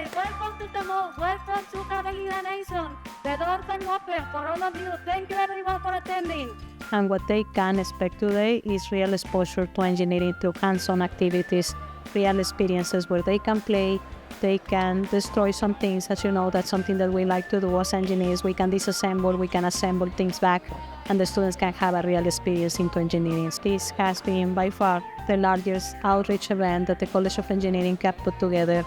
Hi, welcome to TAMUK. Welcome to Carolina Nation. The door can open for all of you. Thank you everyone for attending. And what they can expect today is real exposure to engineering through hands-on activities, real experiences where they can play, they can destroy some things. As you know, that's something that we like to do as engineers. We can disassemble, we can assemble things back, and the students can have a real experience into engineering. This has been by far the largest outreach event that the College of Engineering can put together.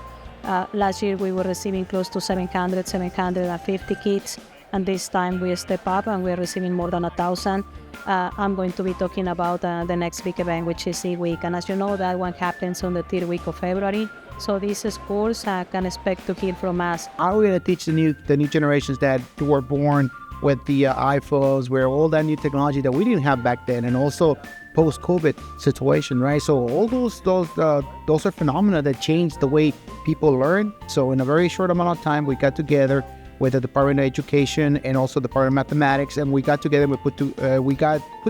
Last year we were receiving close to 750 kids, and this time we step up and we're receiving more than 1,000. I'm going to be talking about the next big event, which is E-Week, and as you know, that one happens on the third week of February. So these schools can expect to hear from us. How are we going to teach the new generations that were born with the iPhones, where all that new technology that we didn't have back then, and also post-COVID situation, right? So all those are phenomena that changed the way people learn. So in a very short amount of time, we got together with the Department of Education and also the Department of Mathematics, and we got together. We put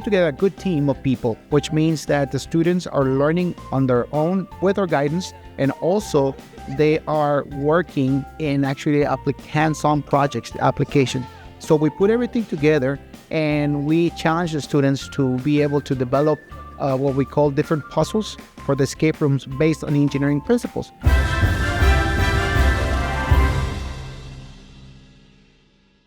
together a good team of people, which means that the students are learning on their own with our guidance, and also they are working in actually hands-on projects, application. So we put everything together, and we challenge the students to be able to develop what we call different puzzles for the escape rooms based on engineering principles.